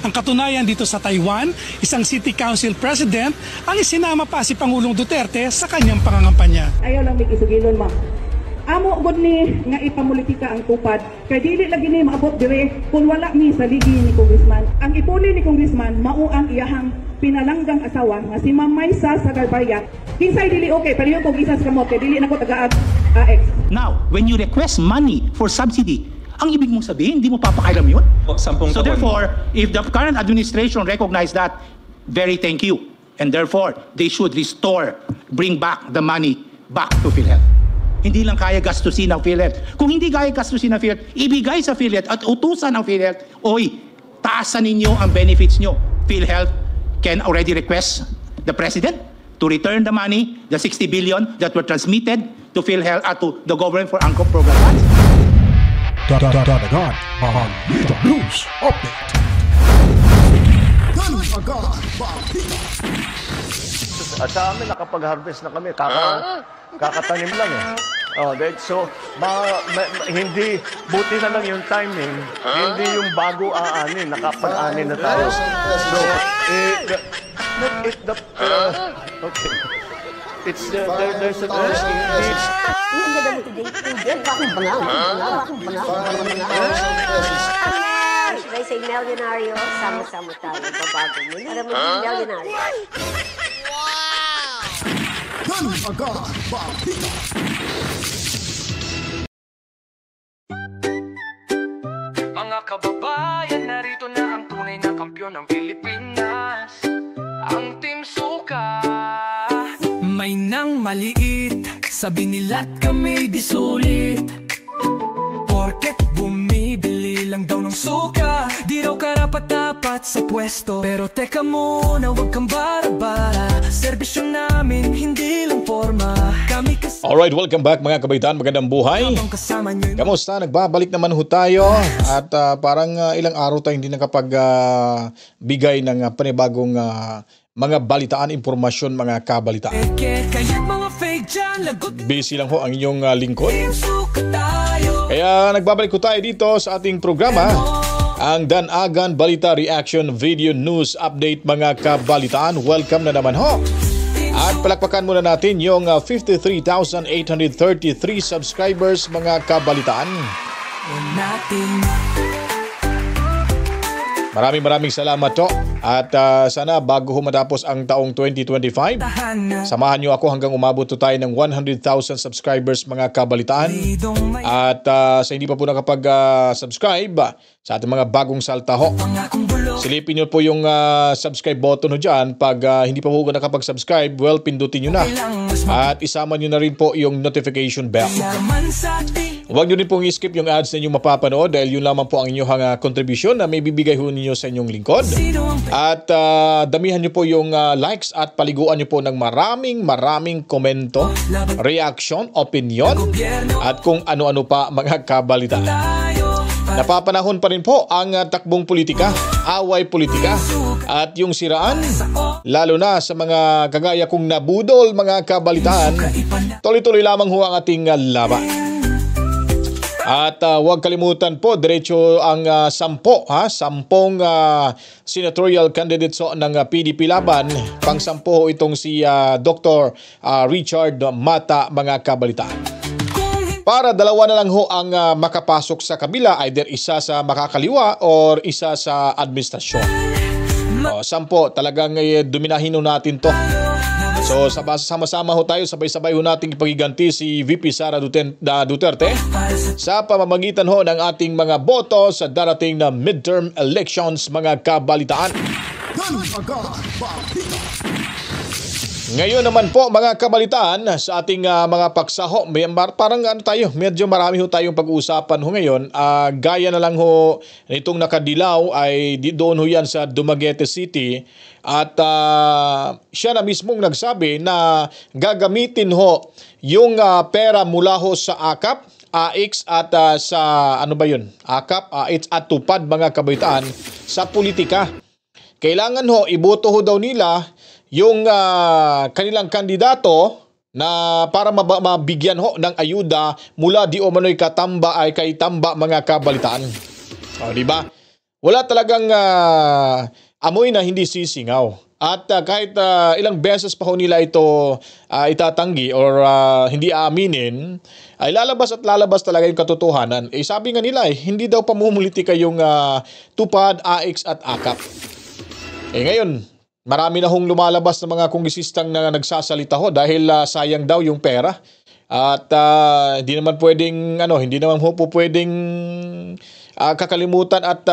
Ang katunayan dito sa Taiwan, isang city council president ang isinama pa si Pangulong Duterte sa kanyang pangangampanya. Ayaw lang may isugilon, ma'am. Amo gud ni nga ipamulitika ang tupad kay dili lagi ni maabot dire kung wala mi sa ligi ni Congressman. Ang ipuli ni Congressman mao ang iyahang pinalanggang asawa nga si Ma'am Maysa Sagarbaya. Kinsay dili okay pero yung kog isa sa kamot kay dili nako taga AX. Now, when you request money for subsidy, ang ibig mong sabihin hindi mo papakailam yun? So therefore, if the current administration recognize that, very thank you. And therefore, they should bring back the money back to PhilHealth. Hindi lang kaya gastusin ng PhilHealth. Kung hindi kaya gastusin ng PhilHealth, ibigay sa PhilHealth at utusan ng PhilHealth, oy, taasan ninyo ang benefits nyo. PhilHealth can already request the President to return the money, the 60 billion that were transmitted to PhilHealth at to the government for ANCOP program. Dadagan ang Dito News Update. Sa amin, nakapag-harvest na kami. Kakatanim lang eh. So, hindi, buti na lang yung timing. Hindi yung bago aanin. Nakapag-anin na tayo. So, okay. It's there's a They say milyonaryo, sama-sama tayo, babago mo. Alam mo yung milyonaryo. Mga kababayan, narito na ang tunay na kampyon ng Pilipinas, ang Team Suka. May nang maliit, sabi nila't kami di sulit. Porket bumibili lang daw ng suka, di raw karapat-dapat sa pwesto. Pero teka muna, huwag kang bara-bara, serbisyo namin, hindi lang forma. Alright, welcome back mga kabaitan, magandang buhay. Kamusta? Nagbabalik naman ho tayo. At parang ilang araw tayo hindi nakapagbigay ng panibagong mga balitaan, impormasyon, mga kabalitaan. Busy lang ho ang inyong lingkod. Kaya nagbabalik ko tayo dito sa ating programa, ang Danagan Balita Reaction Video News Update mga kabalitaan. Welcome na naman ho. At palakpakan muna natin yung 53,833 subscribers mga kabalitaan. Maraming salamat to. At sana bago matapos ang taong 2025, samahan nyo ako hanggang umabot to tayo ng 100,000 subscribers mga kabalitaan. At sa hindi pa po nakapag-subscribe sa ating mga bagong salta ho, silipin nyo po yung subscribe button ho dyan. Pag hindi pa po nakapag-subscribe, well, pindutin nyo na. At isama nyo na rin po yung notification bell. Huwag nyo rin pong i-skip yung ads na inyong mapapanood dahil yun lamang po ang inyong contribution na may bibigay ho ninyo sa inyong lingkod. At damihan nyo po yung likes at paliguan nyo po ng maraming komento, reaction, opinion, at kung ano-ano pa mga kabalitaan. Napapanahon pa rin po ang takbong politika, away politika, at yung siraan, lalo na sa mga kagaya kong nabudol mga kabalitaan. Tuloy-tuloy lamang ho ang ating laban. At huwag kalimutan po, diretso ang sampung senatorial candidates ng PDP laban. Pang-sampo itong si Dr. Richard Mata mga kabalitaan. Para dalawa na lang ho ang makapasok sa kabila, either isa sa makakaliwa or isa sa administrasyon. Sampo, talagang dominahin natin to. So sama-sama ho tayo, sabay-sabay ho nating ipagiganti si VP Sara Duterte sa pamamagitan ho ng ating mga boto sa darating na midterm elections mga kabalitaan. Ngayon naman po mga kabalitaan sa ating mga paksa ho, parang medyo marami ho tayong pag-uusapan ho ngayon. Gaya na lang ho nitong nakadilaw ay doon ho yan sa Dumaguete City. At siya na mismong nagsabi na gagamitin ho yung pera mula ho sa AKAP, AX at sa AKAP, AX at tupad mga kabaitaan sa politika. Kailangan ho iboto ho daw nila yung kanilang kandidato na para mabigyan ho ng ayuda mula di umano'y kay Tamba mga kabalitaan. O, di ba? wala talagang amoy na hindi sisingaw. At kahit ilang beses pa ho nila ito itatanggi or hindi aaminin, ay lalabas at lalabas talaga yung katotohanan. Sabi nga nila hindi daw pamumulitika yung tupad, AX at AKAP. Ngayon, marami na hong lumalabas ng mga kongresistang na nagsasalita ho dahil sayang daw yung pera. At hindi naman pwedeng kakalimutan at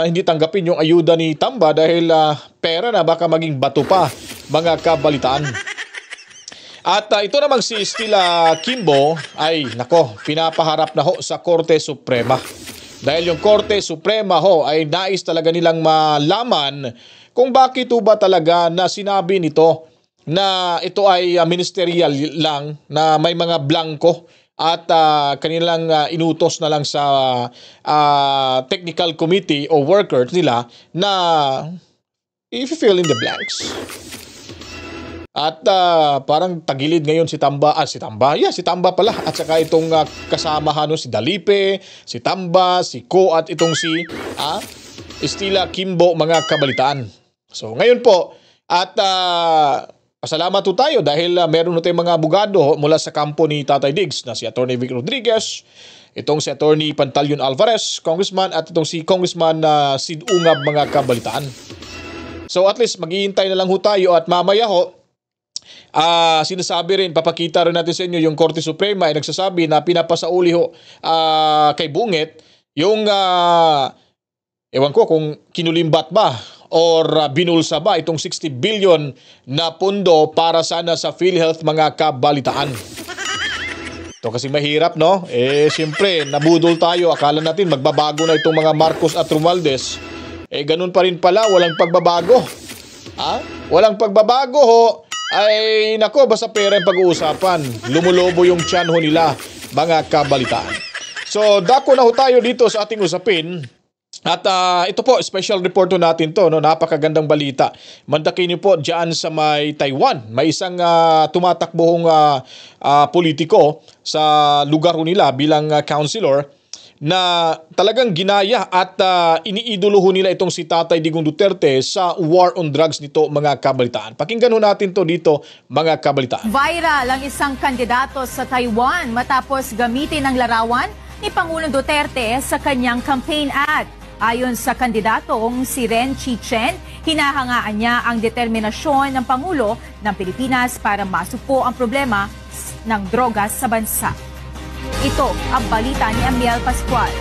hindi tanggapin yung ayuda ni Tamba dahil pera na baka maging bato pa mga kabalitaan. At ito namang si Stella Kimbo ay pinapaharap na ho sa Korte Suprema. Dahil yung Korte Suprema ho ay nais talaga nilang malaman kung bakit ba talaga na sinabi nito na ito ay ministerial lang na may mga blanco at kanilang inutos na lang sa technical committee o workers nila na i-fill in the blanks. At parang tagilid ngayon si Tamba. Si Tamba pala. At saka itong kasamahan si Dalipe, si Tamba, si Ko at itong si Stella Kimbo mga kabalitaan. So ngayon po at pasalamat po tayo dahil meron na tayong mga abogado mula sa kampo ni Tatay Diggs na si Atty. Vic Rodriguez, itong si Atty. Pantaleon Alvarez, Congressman, at itong si Congressman Sid Ungab mga kabalitaan. So at least maghihintay na lang ho tayo at mamaya ho sinasabi rin, papakita rin natin sa inyo yung Korte Suprema ay nagsasabi na pinapasauli ho kay Bunget yung ewan ko kung kinulimbat ba or binulsa ba itong 60 billion na pondo para sana sa PhilHealth mga kabalitaan. Ito kasi mahirap, no? Siyempre, nabudol tayo. Akala natin magbabago na itong mga Marcos at Romualdez. Ganun pa rin pala, walang pagbabago. Walang pagbabago ho. Ay, basta pera yung pag-uusapan. Lumulobo yung tiyan ho nila, mga kabalitaan. So, dako na ho tayo dito sa ating usapin. At ito po, special report natin to, no? Napakagandang balita. Mandakin niyo po dyan sa may Taiwan. May isang tumatakbohong politiko sa lugar nila bilang councilor na talagang ginaya at iniidolo nila itong si Tatay Digong Duterte sa war on drugs nito mga kabalitaan. Pakinggan natin to dito mga kabalitaan. Viral ang isang kandidato sa Taiwan matapos gamitin ang larawan ni Pangulong Duterte sa kanyang campaign ad. Ayon sa kandidatong si Ren Chi-chen, hinahangaan niya ang determinasyon ng Pangulo ng Pilipinas para masuko ang problema ng drogas sa bansa. Ito ang balita ni Amiel Pascual.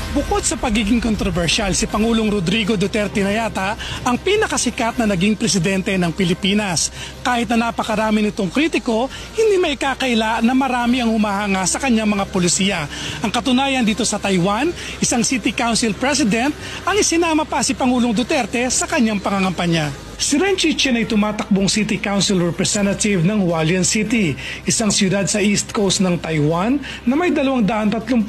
Bukod sa pagiging kontrobersyal, si Pangulong Rodrigo Duterte na yata ang pinakasikat na naging presidente ng Pilipinas. Kahit na napakarami nitong kritiko, hindi may kakaila na marami ang humahanga sa kanyang mga pulisiya. Ang katunayan dito sa Taiwan, isang city council president ang isinama pa si Pangulong Duterte sa kanyang pangangampanya. Si Ren Chi-chen ay tumatakbong City Council Representative ng Hualien City, isang siyudad sa east coast ng Taiwan na may 230,000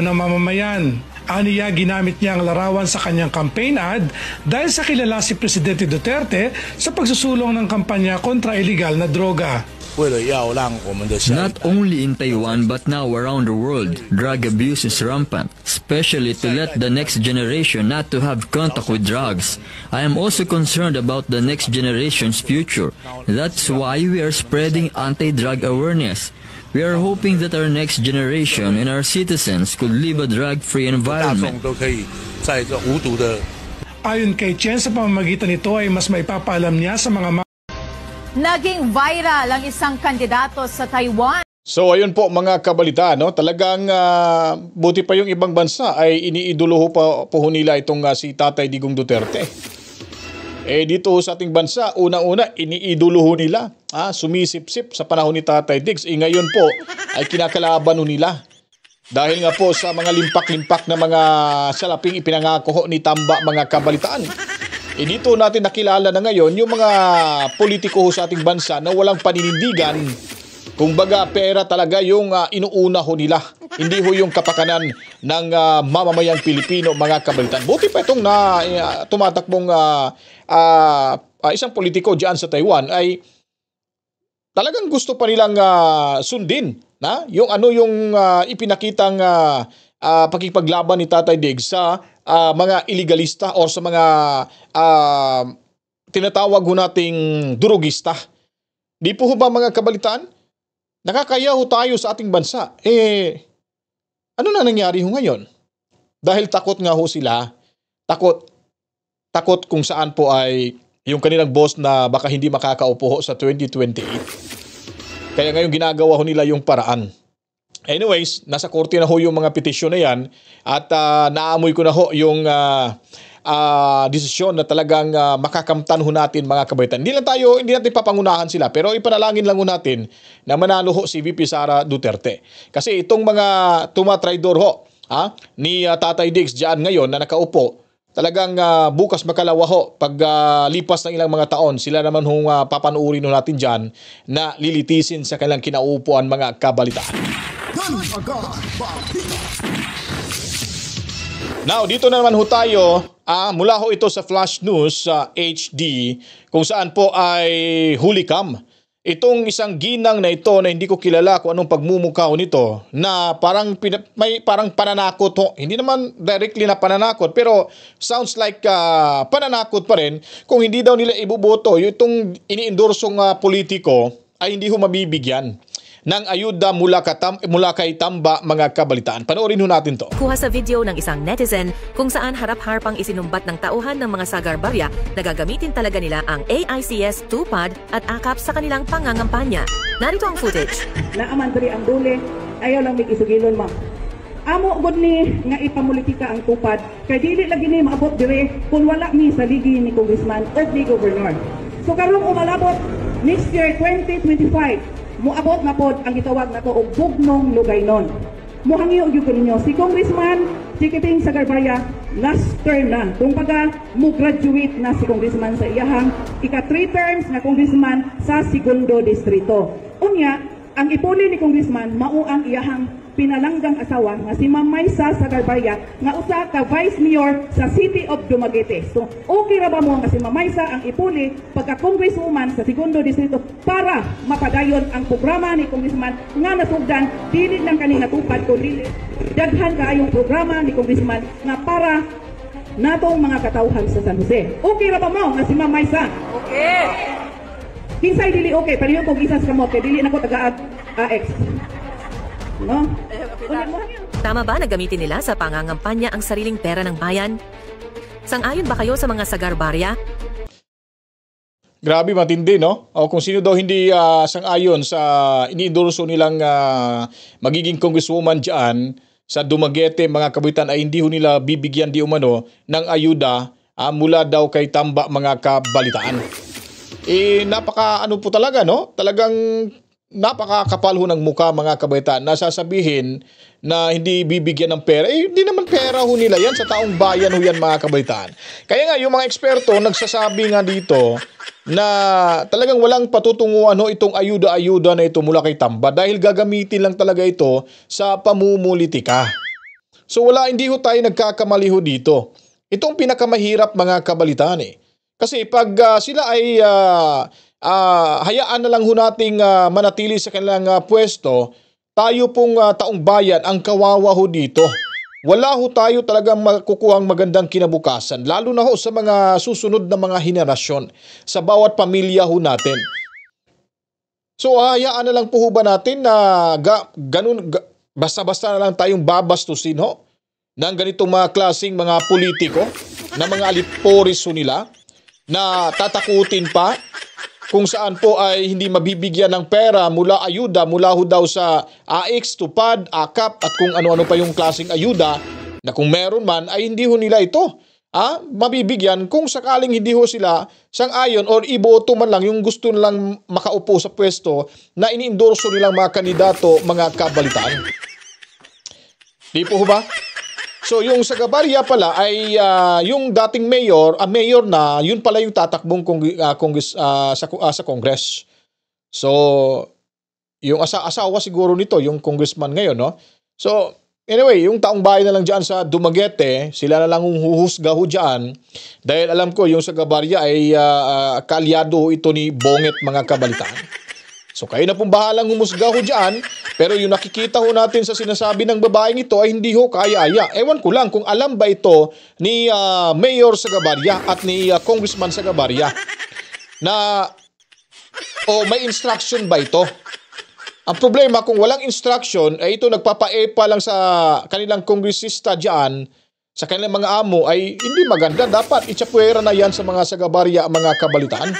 na mamamayan. Aniya, ginamit niya ang larawan sa kanyang campaign ad dahil sa kilala si Presidente Duterte sa pagsusulong ng kampanya kontra illegal na droga. Not only in Taiwan but now around the world, drug abuse is rampant, especially to let the next generation not to have contact with drugs. I am also concerned about the next generation's future. That's why we are spreading anti-drug awareness. We are hoping that our next generation and our citizens could live a drug-free environment. Ayon kay Chen, sa pamamagitan nito ay mas maipapaalam niya sa mga Naging viral ang isang kandidato sa Taiwan. So ayun po mga kabalita, no? Talagang buti pa yung ibang bansa ay iniidolo po nila itong si Tatay Digong Duterte. Dito sa ating bansa, unang-una iniidolo nila, sumisip-sip sa panahon ni Tatay Diggs. Ngayon po ay kinakalaban nila. Dahil nga po sa mga limpak-limpak na mga salaping ipinangako ni Tamba mga kabalitaan. Dito natin nakilala na ngayon yung mga politiko sa ating bansa na walang paninindigan. Kumbaga pera talaga yung inuuna nila. Hindi yung kapakanan ng mamamayang Pilipino mga kabalitaan. Buti pa itong tumatakbong isang politiko dyan sa Taiwan ay talagang gusto pa nilang sundin na yung ipinakitang pakikipaglaban ni Tatay Diggs sa mga illegalista o sa mga tinatawag ho nating durugista. Di po ho ba mga kabalitaan? Nakakaya ho tayo sa ating bansa. Ano na nangyari ho ngayon? Dahil takot nga ho sila, takot kung saan po ay yung kanilang boss na baka hindi makakaupo ho sa 2028. Kaya ngayon ginagawa ho nila yung paraan. Anyways, nasa korte na ho yung mga petisyon na yan at naamoy ko na ho yung desisyon na talagang makakamtan ho natin mga kabaitan. Hindi natin papangunahan sila pero ipanalangin lang ho natin na manalo ho si VP Sara Duterte. Kasi itong mga tumatraidor ho ni Tatay Diggs dyan ngayon na nakaupo, talagang bukas makalawa ho pag lipas ng ilang mga taon, sila naman hong papanuurin natin dyan na lilitisin sa kanilang kinaupuan mga kabalitaan. Now, dito na naman ho tayo, mula ho ito sa Flash News HD, kung saan po ay hulikam. Itong isang ginang na ito na hindi ko kilala kung anong pagmumukha nito na may parang pananakot ho. Hindi naman directly na pananakot pero sounds like pananakot pa rin kung hindi daw nila ibuboto itong iniendorsong politiko ay hindi ho mabibigyan ng ayuda mula kay Tamba mga kabalitaan. Panoorin ho natin to. Kuha sa video ng isang netizen kung saan harap-harapang isinumbat ng tauhan ng mga sagar-barya na gagamitin talaga nila ang AICS, TUPAD at AKAP sa kanilang pangangampanya. Narito ang footage. Naaman diri ang dole, ayaw lang may isugilon ma. Amo gud ni nga ipamulitika ang TUPAD kay dili lagi ni maabot dire kung wala mi sa ligi ni congressman o ni governor. So karong umalabot next year 2025 muabot na pod ang gitawag nato og bugnong lugaynon. Muhangyo gyud ko ninyo si Congressman Chikiting Sagarbaya last term na. Kung baga mo graduate na si Congressman sa iyahang ika 3 terms na Congressman sa segundo distrito. Unya, ang ipuli ni Congressman mao ang iyahang pinalanggang asawa nga si Ma'am Maysa Sagarbaya nga usa ka Vice Mayor sa City of Dumaguete. So, okay ra ba mo nga si Ma'am Maysa ang ipuli pagka Congresswoman sa segundo distrito para mapadayon ang programa ni Congressman nga nasugdan dili lang kani natupad kundi daghan kaayong programa ni Congressman nga para natong mga katawhan sa San Jose. Okay ra ba mo nga si Ma'am Maysa? Okay. Kinsay dili okay, pero yung kung isa sa kamot kay dili nako taga-AX. No? Tama ba na gamitin nila sa pangangampanya ang sariling pera ng bayan? Sang-ayon ba kayo sa mga sagar-barya? Grabe, matindi, no? O kung sino daw hindi sang-ayon sa iniendorso nilang magiging congresswoman dyan sa Dumaguete, mga kabitan, ay hindi ho nila bibigyan di umano ng ayuda mula daw kay Tamba mga kabalitaan. Napaka ano po talaga, no? Talagang napakakapal ho ng mukha mga kabaitaan na sasabihin na hindi bibigyan ng pera. Hindi naman pera ho nila yan. Sa taong bayan ho yan mga kabaitaan. Kaya nga yung mga eksperto nagsasabi nga dito na talagang walang patutunguhan ho itong ayuda-ayuda na ito mula kay Tamba dahil gagamitin lang talaga ito sa pamumulitika. So hindi ho tayo nagkakamali ho dito. Itong pinakamahirap mga kabalitaan Kasi pag sila ay hayaan na lang ho nating manatili sa kanilang pwesto, tayo pong taong bayan ang kawawa ho dito. Wala ho tayo talagang makukuhang magandang kinabukasan, lalo na ho sa mga susunod na mga henerasyon, sa bawat pamilya ho natin. So hayaan na lang po ho ba natin na basta-basta na lang tayong babastusin ho ng ganitong mga klaseng mga politiko, na mga aliporis ho nila, na tatakutin pa kung saan po ay hindi mabibigyan ng pera ayuda mula ho daw sa AX, TUPAD, AKAP at kung ano-ano pa yung klaseng ayuda na kung meron man ay hindi ho nila ito mabibigyan kung sakaling hindi ho sila sang-ayon or iboto man lang yung gusto nilang makaupo sa pwesto na iniendorso nilang mga kandidato, mga kabalitaan. Di po ho ba? So yung Sagabarya pala ay yung dating mayor na yun pala yung tatakbong sa Congress. So yung asawa siguro nito, yung congressman ngayon, no? So anyway, yung taong bayan na lang dyan sa Dumaguete, sila na lang huhusga ho dyan dahil alam ko yung Sagabarya ay kaalyado ito ni Bonget mga kabalitaan. So kayo na pong bahalang humusga ho dyan, pero yung nakikita ho natin sa sinasabi ng babaeng ito ay hindi ho kaya-aya. Ewan ko lang kung alam ba ito ni Mayor Sagabarya at ni Congressman Sagabarya na may instruction ba ito? Ang problema kung walang instruction, ay ito nagpapaepa lang sa kanilang kongresista dyan, sa kanilang mga amo ay hindi maganda. Dapat itsapuera na yan sa mga Sagabarya, mga kabalitaan.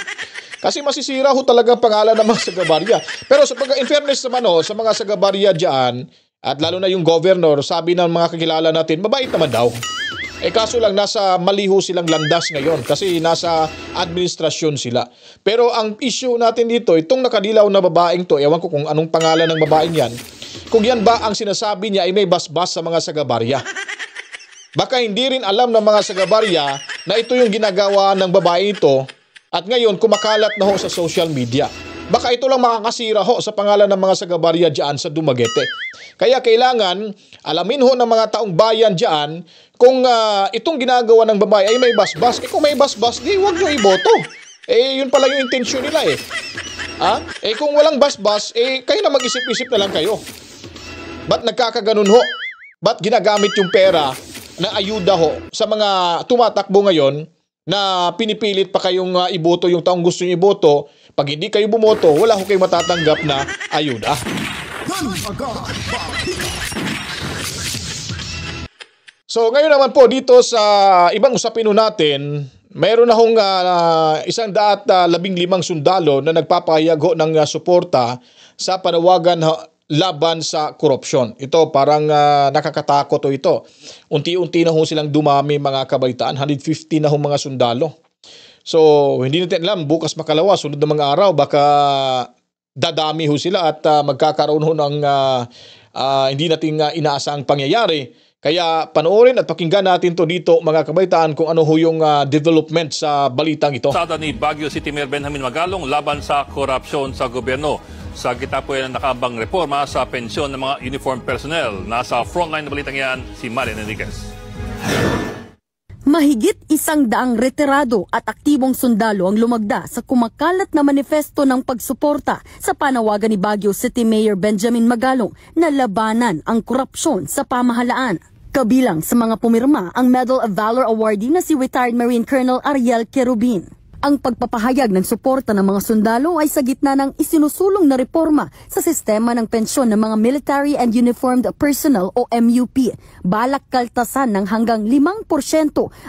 Kasi masisira ho talaga ang pangalan ng mga Sagabarya. Pero in fairness naman sa mga Sagabarya dyan, at lalo na yung governor, sabi ng mga kakilala natin, mabait naman daw. Kaso lang nasa maliho silang landas ngayon kasi nasa administrasyon sila. Pero ang issue natin dito, itong nakadilaw na babaeng to, ewan ko kung anong pangalan ng babaeng yan, kung yan ba ang sinasabi niya ay may basbas sa mga Sagabarya. Baka hindi rin alam ng mga Sagabarya na ito yung ginagawa ng babae ito at ngayon kumakalat na ho sa social media. Baka ito lang makakasira ho sa pangalan ng mga Sagabarya dyan sa Dumaguete. Kaya kailangan alamin ho ng mga taong bayan dyan kung itong ginagawa ng babae ay may basbas. Kung may basbas, di huwag nyo iboto. Yun pala yung intensyon nila kung walang basbas, kayo na mag-isip-isip na lang kayo. Ba't nagkakaganon ho? Ba't ginagamit yung pera na ayuda ho sa mga tumatakbo ngayon na pinipilit pa kayong iboto yung taong gusto nyo iboto? Pag hindi kayo bumoto, wala ho kayong matatanggap na ayuda. So ngayon naman po dito sa ibang usapin natin, mayroon na hong 115 sundalo na nagpapahayag ho ng suporta sa panawagan laban sa korupsyon. Ito parang nakakatakot ito. Unti-unti na ho silang dumami mga kabaitaan, 150 na ho mga sundalo. So hindi natin alam, bukas makalawa, sunod na mga araw, baka dadami ho sila at magkakaroon ho ng hindi natin inaasang pangyayari. Kaya panoorin at pakinggan natin to dito mga kabaitaan kung ano ho yung development sa balitang ito. Sada ni Baguio City Mayor Benjamin Magalong laban sa korupsyon sa gobyerno. Sa gitna po yan ang nakabang reforma sa pensyon ng mga uniform personnel. Nasa frontline na balitang yan si Marian Enriquez. Mahigit 100 retirado at aktibong sundalo ang lumagda sa kumakalat na manifesto ng pagsuporta sa panawagan ni Baguio City Mayor Benjamin Magalong na labanan ang korupsyon sa pamahalaan. Kabilang sa mga pumirma ang Medal of Valor awardee na si retired Marine Colonel Ariel Querubin. Ang pagpapahayag ng suporta ng mga sundalo ay sa gitna ng isinusulong na reforma sa sistema ng pensyon ng mga Military and Uniformed Personnel o MUP. Balak kaltasan ng hanggang 5%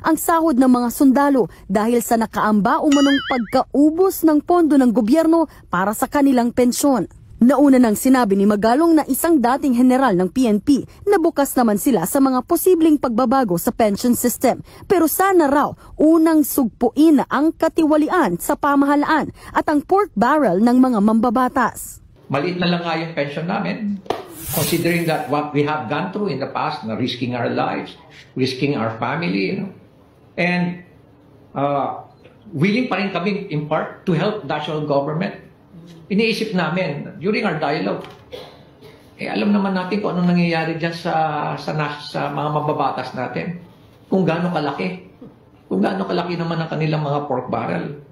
ang sahod ng mga sundalo dahil sa nakaamba umanong pagkaubos ng pondo ng gobyerno para sa kanilang pensyon. Nauna nang sinabi ni Magalong na isang dating general ng PNP na bukas naman sila sa mga posibleng pagbabago sa pension system. Pero sana raw unang sugpuin ang katiwalian sa pamahalaan at ang pork barrel ng mga mambabatas. Maliit na lang nga yung pension namin. Considering that what we have gone through in the past, na risking our lives, risking our family, and willing pa rin kami in part to help national government. Iniisip namin during our dialogue, alam naman natin kung anong nangyayari dyan sa mga mababatas natin. Kung gaano kalaki. Kung gaano kalaki naman ang kanilang mga pork barrel.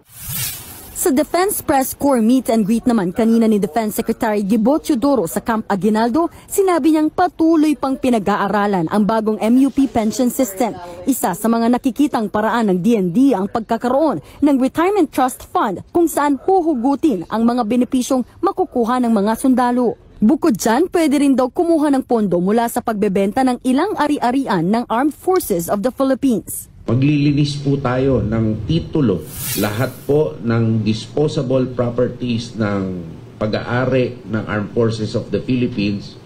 Sa Defense Press Corps meet and greet naman kanina ni Defense Secretary Gibo Teodoro sa Camp Aguinaldo, sinabi niyang patuloy pang pinag-aaralan ang bagong MUP pension system. Isa sa mga nakikitang paraan ng DND ang pagkakaroon ng Retirement Trust Fund kung saan huhugutin ang mga benepisyong makukuha ng mga sundalo. Bukod dyan, pwede rin daw kumuha ng pondo mula sa pagbebenta ng ilang ari-arian ng Armed Forces of the Philippines. Maglilinis po tayo ng titulo, lahat po ng disposable properties ng pag-aari ng Armed Forces of the Philippines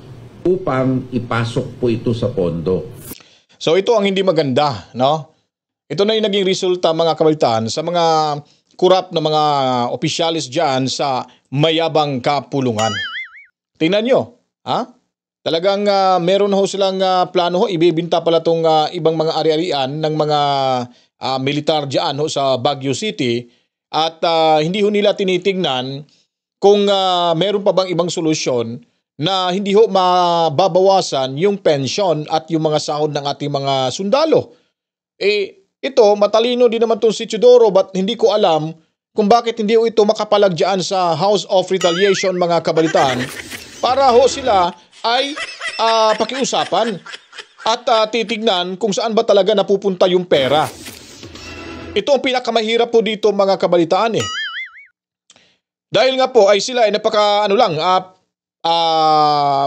upang ipasok po ito sa pondo. So ito ang hindi maganda, no? Ito na yung naging resulta mga kabalitaan sa mga kurap na mga opisyalis dyan sa mayabang kapulungan. Tingnan nyo, ha? Talagang meron ho silang plano ho, ibibinta pala itong ibang mga ari-arian ng mga militar dyan ho sa Baguio City at hindi ho nila tinitingnan kung meron pa bang ibang solusyon na hindi ho mababawasan yung pension at yung mga sahod ng ating mga sundalo. Ito, matalino din naman itong si Teodoro, but hindi ko alam kung bakit hindi ito makapalag dyan sa House of Retaliation, mga kabalitaan, para ho sila ay pakiusapan at titignan kung saan ba talaga napupunta yung pera. Ito ang pinakamahirap po dito, mga kabalitaan eh. Dahil nga po ay sila ay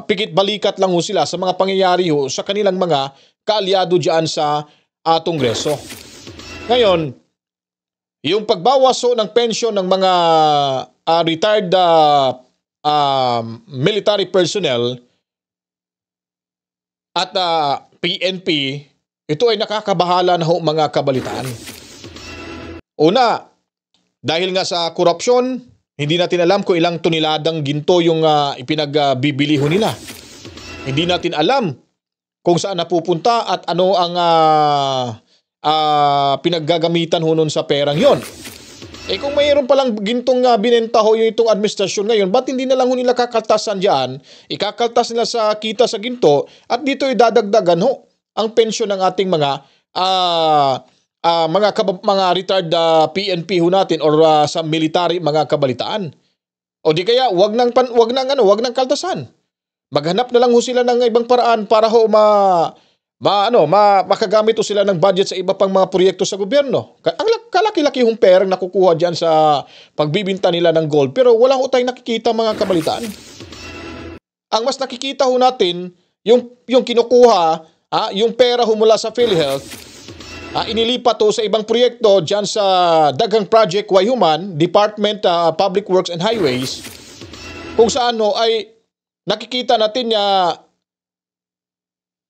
pikit balikat lang ho sila sa mga pangyayari ho sa kanilang mga kaalyado dyan sa Kongreso. Ngayon, yung pagbawas ho ng pension ng mga retired military personnel at PNP, ito ay nakakabahala na ho, mga kabalitaan. Una, dahil nga sa korupsyon, hindi natin alam kung ilang toniladang ginto yung ipinagbibili ho nila. Hindi natin alam kung saan napupunta at ano ang pinaggagamitan ho nun sa perang yon. Kung mayroon palang gintong binenta ho yung itong administrasyon ngayon, ba't hindi na lang ho nila kakaltasan dyan? Ikakaltas nila sa kita sa ginto at dito idadagdagan ho ang pensyon ng ating mga retired PNP ho natin or sa military, mga kabalitaan. O di kaya wag nang kaltasan. Maghanap na lang ho sila ng ibang paraan para ho makagamit ho sila ng budget sa iba pang mga proyekto sa gobyerno. Ang kalaki-laki hong perang nakukuha diyan sa pagbibinta nila ng gold, pero wala ho tayong nakikita, mga kabalitaan. Ang mas nakikita ho natin yung kinukuha, yung pera ho mula sa PhilHealth, inilipat ho sa ibang proyekto dyan sa Dagang Project Wayhuman, Department Public Works and Highways, kung saan ho ay nakikita natin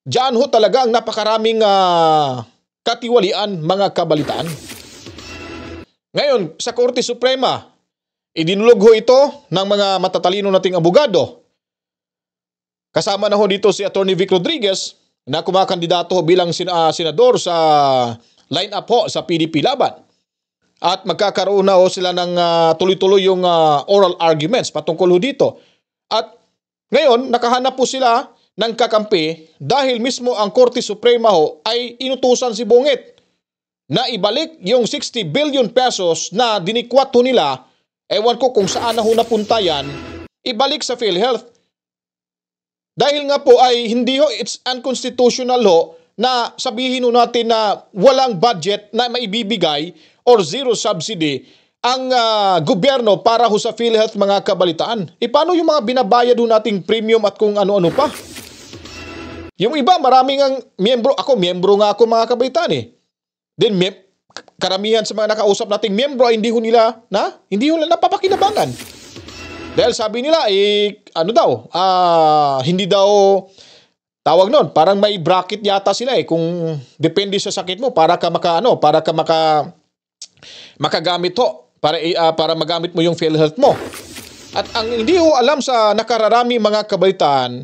dyan ho talaga ang napakaraming katiwalian, mga kabalitaan. Ngayon, sa Korte Suprema, idinulog ho ito ng mga matatalino nating abogado. Kasama na ho dito si Attorney Vic Rodriguez, na kumakandidato bilang senador sa line-up ho sa PDP laban. At magkakaroon na ho sila ng tuloy-tuloy yung oral arguments patungkol ho dito. At ngayon, nakahanap po sila ng kakampi dahil mismo ang Korte Suprema ho ay inutusan si Bungit na ibalik yung 60 billion pesos na dinikwat ho nila, ewan ko kung saan na ho napunta yan, ibalik sa PhilHealth. Dahil nga po ay hindi ho, it's unconstitutional ho na sabihin ho natin na walang budget na maibibigay or zero subsidy ang gobyerno para ho sa PhilHealth, mga kabalitaan. Paano yung mga binabayad ho nating premium at kung ano-ano pa? Yung iba, maraming ang miyembro. Miyembro nga ako, mga kabalitaan eh. Then, karamihan sa mga nakausap nating miyembro ay hindi ho nila napapakinabangan. Dahil sabi nila, hindi daw, tawag nun, parang may bracket yata sila kung depende sa sakit mo, para ka makagamit ho, para magamit mo yung PhilHealth mo. At ang hindi ho alam sa nakararami, mga kabalitaan,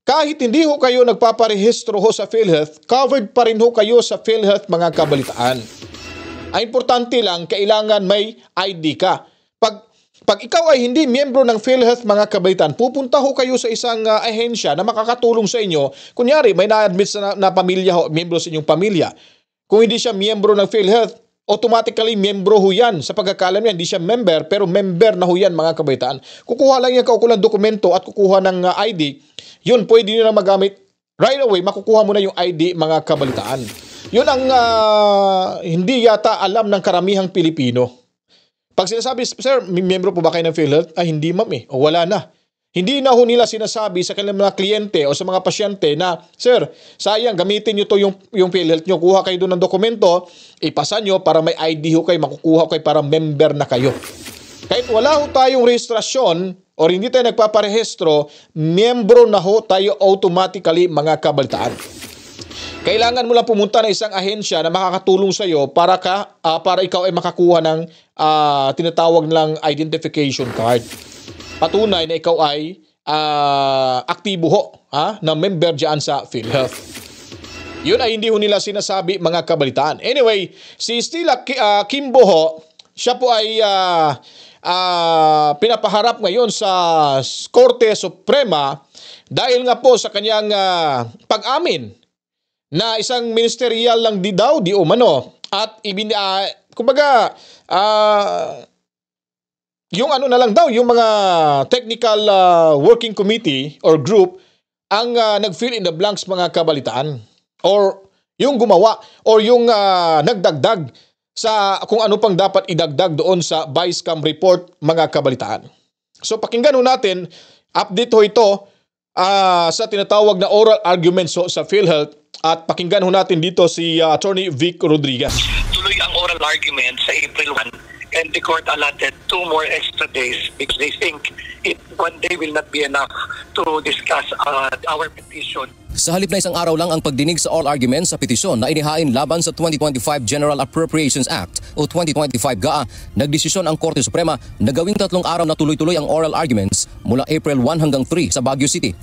kahit hindi ho kayo nagpaparehistro ho sa PhilHealth, covered pa rin ho kayo sa PhilHealth, mga kabalitaan. Ang importante lang, kailangan may ID ka. Pag ikaw ay hindi miyembro ng PhilHealth, mga kabalitaan, pupunta ho kayo sa isang ahensya na makakatulong sa inyo. Kunyari, may na-admit na pamilya ho, miyembro sa inyong pamilya. Kung hindi siya miyembro ng PhilHealth, automatically miyembro ho yan. Sa pagkakalam niya, hindi siya member, pero member na ho yan, mga kabalitaan. Kukuha lang yan kaukulang dokumento at kukuha ng ID. Yun, pwede nyo na magamit. Right away, makukuha mo na yung ID, mga kabalitaan. Yun ang hindi yata alam ng karamihang Pilipino. Pag sinasabi, sir, miyembro po ba kayo ng PhilHealth? Hindi, ma'am eh. O wala na. Hindi na ho nila sinasabi sa kanilang mga kliyente o sa mga pasyente na, sir, sayang, gamitin nyo to yung PhilHealth nyo. Kuha kayo doon ng dokumento, ipasa nyo para may ID ho kayo, makukuha kayo para member na kayo. Kahit wala ho tayong registrasyon o hindi tayo nagpaparehistro, miyembro na ho tayo automatically, mga kabalitaan. Kailangan mo lang pumunta na isang ahensya na makakatulong sa iyo para ikaw ay makakuha ng tinatawag nilang identification card. Patunay na ikaw ay aktibo ho na member diyan sa PhilHealth. Yun ay hindi ho nila sinasabi, mga kabalitaan. Anyway, si Stella Kimbo ho, siya po ay pinapaharap ngayon sa Korte Suprema dahil nga po sa kanyang pag-amin na isang ministerial lang di umano At kumbaga, yung ano na lang daw, yung mga technical working committee or group ang nag-fill in the blanks mga kabalitaan. Or yung gumawa or yung nagdagdag sa kung ano pang dapat idagdag doon sa Vice Cam report mga kabalitaan. So pakinggan ho natin, update ho ito sa tinatawag na oral arguments sa PhilHealth at pakinggan ho natin dito si Attorney Vic Rodriguez. Tuloy ang oral argument sa April 1 and the court allotted 2 more extra days because they think one day will not be enough to discuss our petition. Sa halip na isang araw lang ang pagdinig sa oral argument sa petisyon na inihain laban sa 2025 General Appropriations Act o 2025 GAA, nagdesisyon ang Korte Suprema na gawing 3 araw na tuloy-tuloy ang oral arguments mula April 1 hanggang 3 sa Baguio City.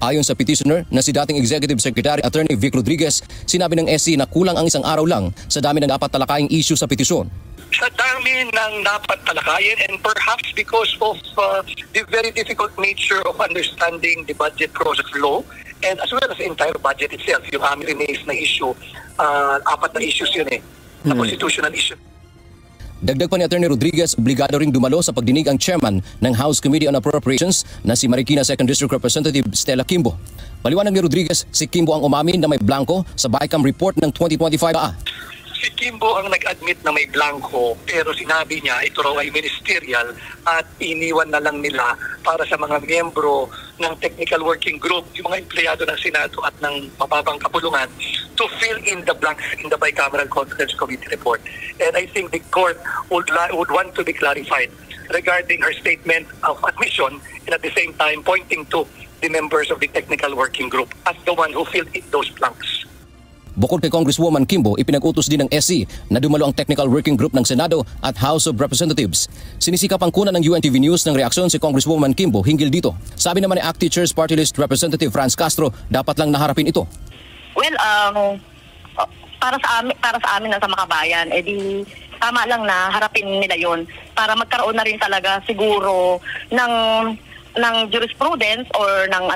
Ayon sa petitioner na si dating Executive Secretary Attorney Vic Rodriguez, sinabi ng SC na kulang ang isang araw lang sa dami ng dapat talakaing issue sa petisyon. Sa dami ng dapat talakayin and perhaps because of the very difficult nature of understanding the budget process law and as well as the entire budget itself, yung aming remains na issue, 4 na issues yun na constitutional issue. Dagdag pa ni Attorney Rodriguez, obligado ring dumalo sa pagdinig ang chairman ng House Committee on Appropriations na si Marikina 2nd District Representative Stella Kimbo. Paliwanag ni Rodriguez, si Kimbo ang umamin na may blanco sa BICAM report ng 2025 GAA. Si Kimbo ang nag-admit na may blanco pero sinabi niya ito raw ay ministerial at iniwan na lang nila para sa mga miyembro ng technical working group, yung mga empleyado ng Senado at ng mababang kapulungan to fill in the blanks in the Bicameral Conference Committee report. And I think the court would want to be clarified regarding her statement of admission and at the same time pointing to the members of the technical working group as the one who filled in those blanks. Bukod kay Congresswoman Kimbo, ipinag-utos din ng SC na dumalo ang Technical Working Group ng Senado at House of Representatives. Sinisikap ang kuna ng UNTV News ng reaksyon si Congresswoman Kimbo hinggil dito. Sabi naman ni ACT Teachers Party List Representative Franz Castro, dapat lang naharapin ito. Well, para sa amin na sa makabayan, edi tama lang na harapin nila yon para magkaroon na rin talaga siguro ng jurisprudence or ng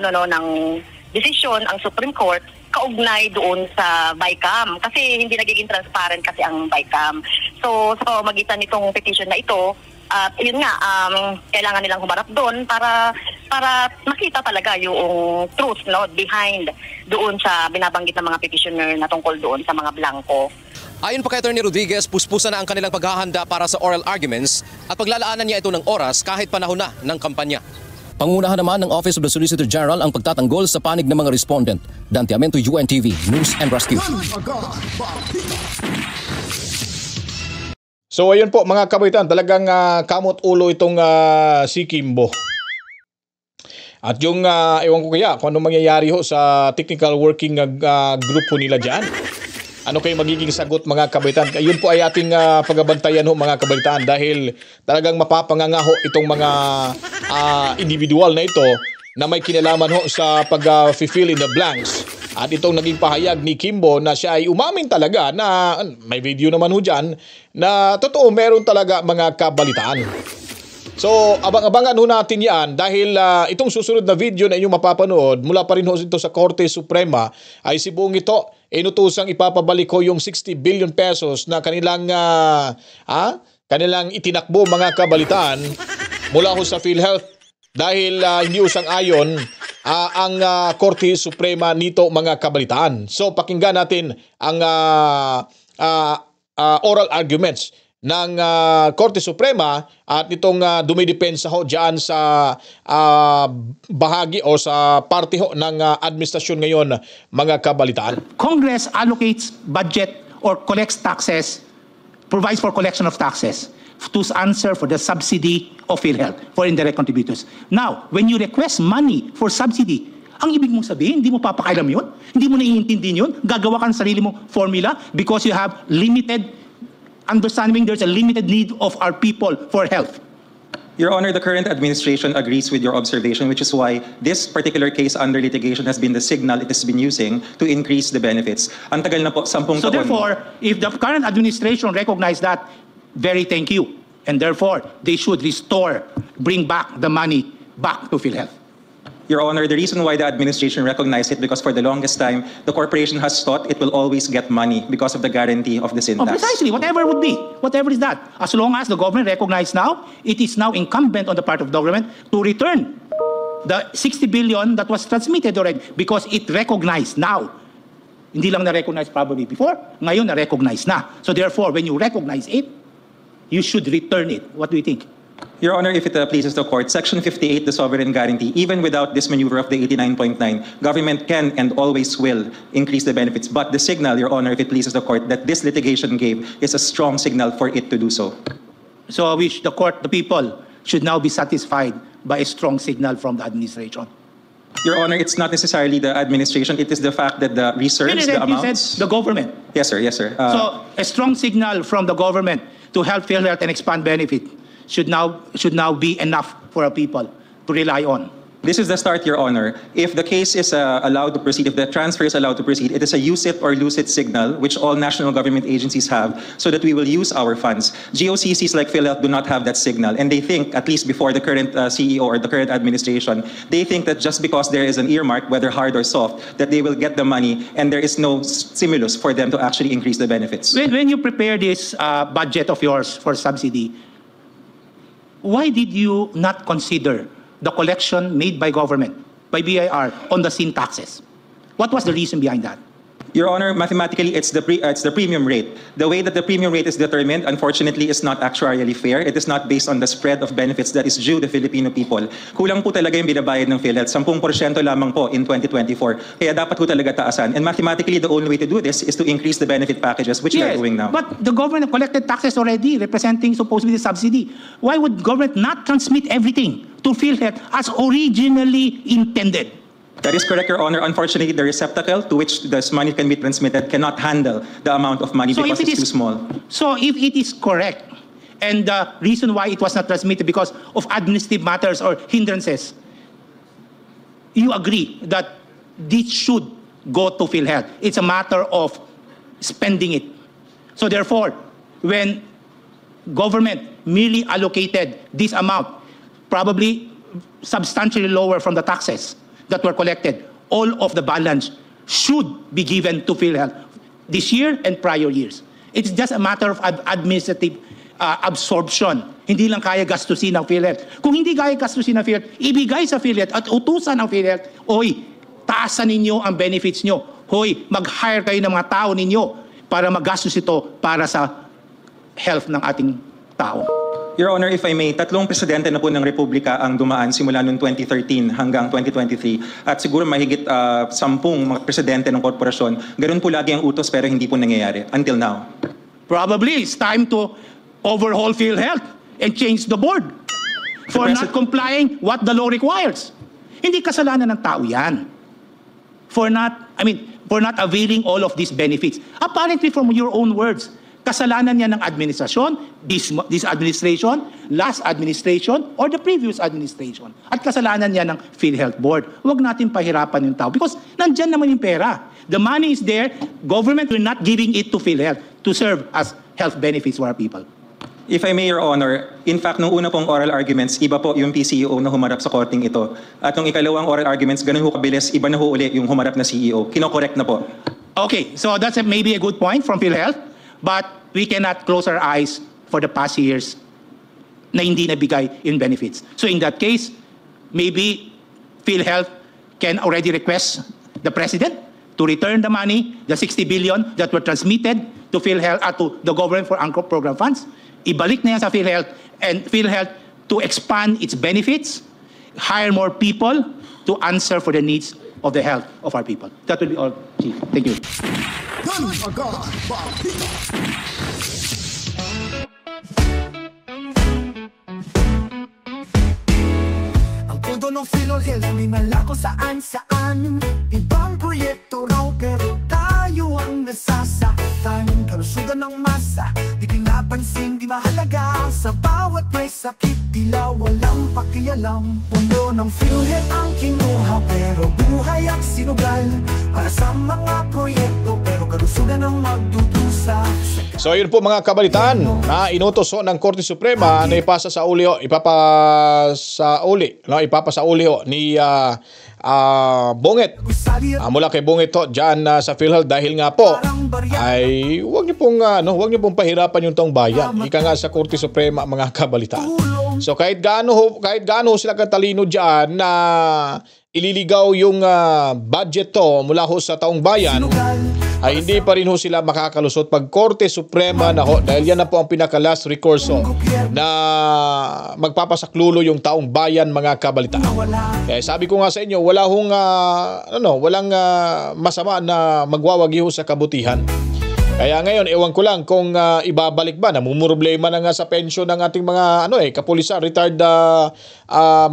desisyon ang Supreme Court kaugnay doon sa BICAM kasi hindi nagiging transparent kasi ang BICAM. So sa magitan nitong petition na ito, yun nga, kailangan nilang humarap doon para makita talaga yung truth behind doon sa binabanggit ng mga petitioner na tungkol doon sa mga blanco. Ayon pa kay Attorney Rodriguez, puspusan na ang kanilang paghahanda para sa oral arguments at paglalaanan niya ito ng oras kahit panahon na ng kampanya. Pangunahan naman ng Office of the Solicitor General ang pagtatanggol sa panig ng mga respondent. Dante Amento, UNTV, News and Rescue. So ayun po mga kabaitan, talagang kamot ulo itong si Kimbo. At yung ewan ko kaya kung ano mangyayari ho sa technical working group po nila dyan. Ano kayo magiging sagot mga kabaitan? Yun po ay ating pagabantayan ho mga kabaitan dahil talagang mapapanganga ho itong mga individual na ito na may kinalaman ho sa pag-fill in the blanks. At itong naging pahayag ni Kimbo na siya ay umamin talaga na may video naman ho dyan na totoo meron talaga mga kabalitaan. So abang-abangan ho natin yan dahil itong susunod na video na inyong mapapanood mula pa rin ho ito sa Korte Suprema ay si buong ito inutusang ipapabalik ko yung 60 billion pesos na kanilang itinakbo mga kabalitaan mula ho sa PhilHealth dahil hindi usang-ayon ang Korte Suprema nito mga kabalitaan. So pakinggan natin ang oral arguments ng Korte Suprema at itong dumidepensa ho dyan sa bahagi o sa parte ho ng administrasyon ngayon mga kabalitaan. Congress allocates budget or collects taxes, provides for collection of taxes to answer for the subsidy of PhilHealth for indirect contributors. Now, when you request money for subsidy, ang ibig mong sabihin, hindi mo papakailam yun? Hindi mo naiintindihin yun? Gagawa ka ng sarili mong formula because you have limited understanding there's a limited need of our people for health. Your Honor, the current administration agrees with your observation, which is why this particular case under litigation has been the signal it has been using to increase the benefits. Ang tagal na po, 10 taon. So therefore, if the current administration recognize that, very thank you. And therefore, they should bring back the money back to PhilHealth. Your Honor, the reason why the administration recognized it because for the longest time, the corporation has thought it will always get money because of the guarantee of the sin Oh, tax. precisely, whatever it would be, whatever is that. As long as the government recognizes now, it is now incumbent on the part of the government to return the 60 billion that was transmitted already because it recognized now. Hindi lang na-recognize probably before, ngayon na-recognize na. So therefore, when you recognize it, you should return it. What do you think? Your Honor, if it pleases the court, Section 58, the sovereign guarantee, even without this maneuver of the 89.9, government can and always will increase the benefits. But the signal, Your Honor, if it pleases the court, that this litigation gave is a strong signal for it to do so. So I wish the court, the people, should now be satisfied by a strong signal from the administration. Your Honor, it's not necessarily the administration. It is the fact that the reserves, the You amounts... said the government. Yes, sir. Yes, sir. So a strong signal from the government to help PhilHealth and expand benefit should now be enough for our people to rely on. This is the start, Your Honor. If the case is allowed to proceed, if the transfer is allowed to proceed, it is a use it or lose it signal, which all national government agencies have, so that we will use our funds. GOCCs like PhilHealth do not have that signal, and they think, at least before the current CEO or the current administration, they think that just because there is an earmark, whether hard or soft, that they will get the money, and there is no stimulus for them to actually increase the benefits. When you prepare this budget of yours for subsidy, why did you not consider the collection made by government, by BIR, on the sin taxes? What was the reason behind that? Your Honor, mathematically, it's the premium rate. The way that the premium rate is determined, unfortunately, is not actuarially fair. It is not based on the spread of benefits that is due the Filipino people. Kulang po talaga yung binabayad ng PhilHealth. 10% lamang po in 2024. Kaya dapat po talaga taasan. And mathematically, the only way to do this is to increase the benefit packages, which we are doing now. But the government collected taxes already, representing supposedly the subsidy. Why would government not transmit everything to PhilHealth as originally intended? That is correct, Your Honor. Unfortunately, the receptacle to which this money can be transmitted cannot handle the amount of money because it's too small. So if it is correct, and the reason why it was not transmitted because of administrative matters or hindrances, you agree that this should go to PhilHealth. It's a matter of spending it. So therefore, when government merely allocated this amount, probably substantially lower from the taxes that were collected, all of the balance should be given to PhilHealth this year and prior years. It's just a matter of administrative absorption. Hindi lang kaya gastusin ng PhilHealth. Kung hindi kaya gastusin ng PhilHealth, ibigay sa PhilHealth at utusan ng PhilHealth, oy, taasan ninyo ang benefits nyo. Hoy, mag-hire kayo ng mga tao ninyo para magastos ito para sa health ng ating tao. Your Honor, if I may, 3 presidente na po ng Republika ang dumaan simula noong 2013 hanggang 2023 at siguro mahigit 10 mga presidente ng korporasyon. Ganun po lagi ang utos pero hindi po nangyayari until now. Probably it's time to overhaul PhilHealth and change the board for not complying what the law requires. Hindi kasalanan ng tao yan. For not availing all of these benefits. Apparently from your own words, kasalanan niya ng administrasyon, this administration, last administration, or the previous administration. At kasalanan niya ng PhilHealth Board. Huwag natin pahirapan yung tao because nandyan naman yung pera. The money is there. Government will not giving it to PhilHealth to serve as health benefits for our people. If I may, Your Honor, in fact, nung una pong oral arguments, iba po yung PCEO na humarap sa korting ito. At nung ikalawang oral arguments, ganun ho kabilis, iba na ho uli yung humarap na CEO. Kino-correct na po. Okay, so that's maybe a good point from PhilHealth. But we cannot close our eyes for the past years na hindi nabigay in benefits. So in that case, maybe PhilHealth can already request the President to return the money, the 60 billion that were transmitted to PhilHealth to the government for UNCROP program funds. Ibalik na yan sa PhilHealth and PhilHealth to expand its benefits, hire more people to answer for the needs of the health of our people. That will be all, Chief. Thank you. Ang pondo ng PhilHealth may malako saan-saan. Ibang proyekto raw pero tayo ang nasasaktan. Kalusugan ng masa, di pinapansin, di mahalaga. Sa bawat may sakit, tila walang pakialam. Pondo ng PhilHealth ang kinuha pero buhay ang sinugal. Para sa mga proyekto pero kalusugan ng magdudusa. So yun po mga kabalitaan na inutos ng Korte Suprema na ipapasauli ni Bonget. Mula kay Bonget to diyan sa PhilHealth dahil nga po ay wag niyo pong pahirapan yung taong bayan. Ika nga sa Korte Suprema mga kabalitaan. So kahit gaano sila katalino diyan na ililigaw yung budget to mula ho sa taong bayan, ay hindi pa rin ho sila makakalusot pag Korte Suprema na ho, dahil yan na po ang pinaka-last recourse na magpapasaklulo yung taong bayan mga kabalitaan. Kaya sabi ko nga sa inyo, walang masama na magwawagi ho sa kabutihan. Kaya ngayon, ewan ko lang kung ibabalik ba, namumroblema na nga sa pensyon ng ating mga kapulisan, retired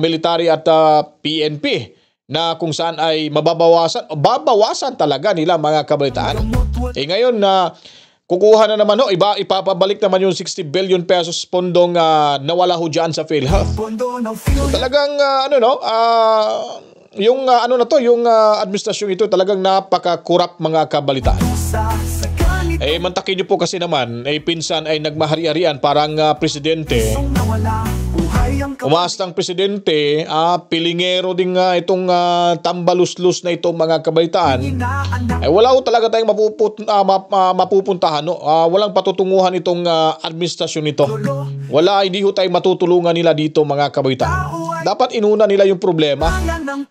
military at PNP, na kung saan ay babawasan talaga nila mga kabalitaan. Ngayon kukuha na naman ipapabalik naman yung 60 billion pesos pondong nawala ho dyan sa PhilHealth. Talagang yung administrasyon ito talagang napaka-corrupt mga kabalitaan. Mantakin nyo po kasi naman, pinsan ay nagmahari-harian parang presidente. Umastang presidente, pilingero din itong tambaluslus na itong mga kabalitaan. Wala ho talaga tayong mapupuntahan. Walang patutunguhan itong administrasyon nito. Hindi ho tayo matutulungan nila dito mga kabalitaan. Dapat inuna nila yung problema.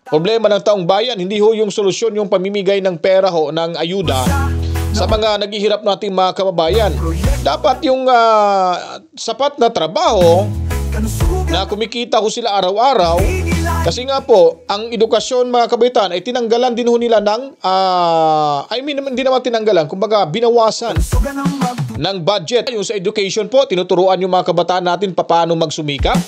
Problema ng taong bayan, hindi ho yung solusyon yung pamimigay ng pera ho, ng ayuda sa mga naghihirap nating mga kababayan. Dapat yung sapat na trabaho na kumikita ho sila araw-araw, kasi nga po ang edukasyon mga kabaitan ay tinanggalan din ho nila ng hindi naman tinanggalan, kumbaga binawasan ng budget. Yung sa education po, tinuturuan yung mga kabataan natin paano magsumikap.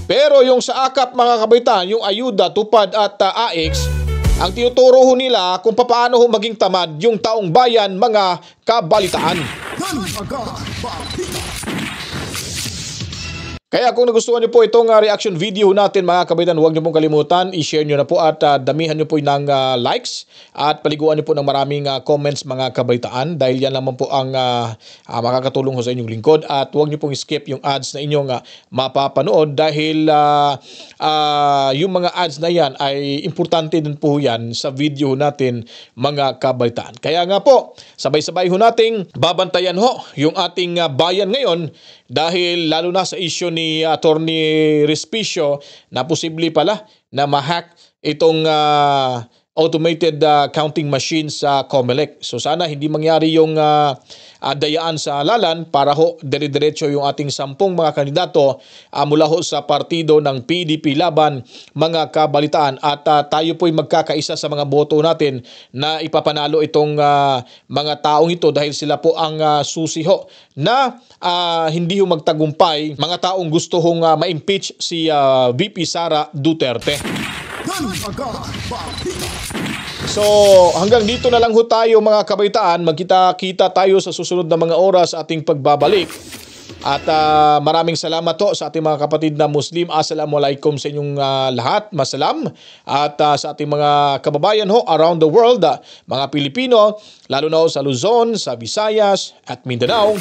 Pero yung sa AKAP mga kabaitan, yung ayuda, tupad at AX, ang tinuturo ho nila kung paano ho maging tamad yung taong bayan mga kabalitaan. Kaya kung nagustuhan nyo po itong reaction video natin mga kabaitan, huwag nyo pong kalimutan, i-share nyo na po at damihan nyo po ng likes at paliguan nyo po ng maraming comments mga kabaitaan, dahil yan naman po ang makakatulong ho sa inyong lingkod. At huwag nyo pong skip yung ads na inyong mapapanood, dahil yung mga ads na yan ay importante din po yan sa video natin mga kabaitaan. Kaya nga po, sabay-sabay ho nating babantayan ho yung ating bayan ngayon, dahil lalo na sa issue ni Attorney Respicio na posible pala na ma-hack itong automated counting machine sa COMELEC. So sana hindi mangyari yung dayaan sa halalan para ho dire-diretso yung ating 10 mga kandidato mula ho sa partido ng PDP laban mga kabalitaan, at tayo po'y magkakaisa sa mga boto natin na ipapanalo itong mga taong ito, dahil sila po ang susi ho na hindi ho magtagumpay mga taong gusto hong ma-impeach si VP Sara Duterte. So hanggang dito na lang ho tayo mga kabaitaan. Magkita-kita tayo sa susunod na mga oras ating pagbabalik. At maraming salamat ho sa ating mga kapatid na Muslim. Assalamualaikum sa inyong lahat. Masalam. At sa ating mga kababayan ho around the world, mga Pilipino, lalo na ho sa Luzon, sa Visayas at Mindanao.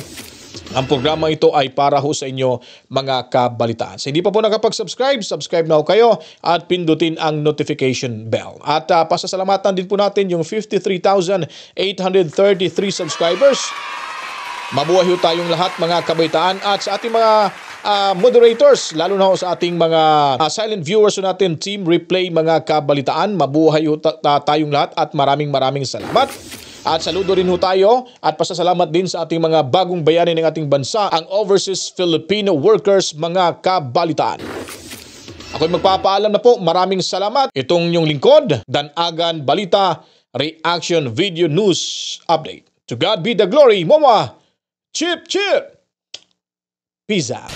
Ang programa ito ay para ho sa inyo mga kabalitaan. So, hindi pa po nakapag-subscribe, subscribe na ho kayo at pindutin ang notification bell. At pasasalamatan din po natin yung 53,833 subscribers. Mabuhay ho tayong lahat mga kabaitaan, at sa ating mga moderators, lalo na ho sa ating mga silent viewers natin, Team Replay mga kabalitaan. Mabuhay ho tayong lahat at maraming salamat. At saludo rin ho tayo at pasasalamat din sa ating mga bagong bayani ng ating bansa, ang Overseas Filipino Workers mga kabalitaan. Ako'y magpapaalam na po. Maraming salamat. Itong yung lingkod, Dan Agan Balita Reaction Video News Update. To God be the glory. Mama, chip, chip. Peace out.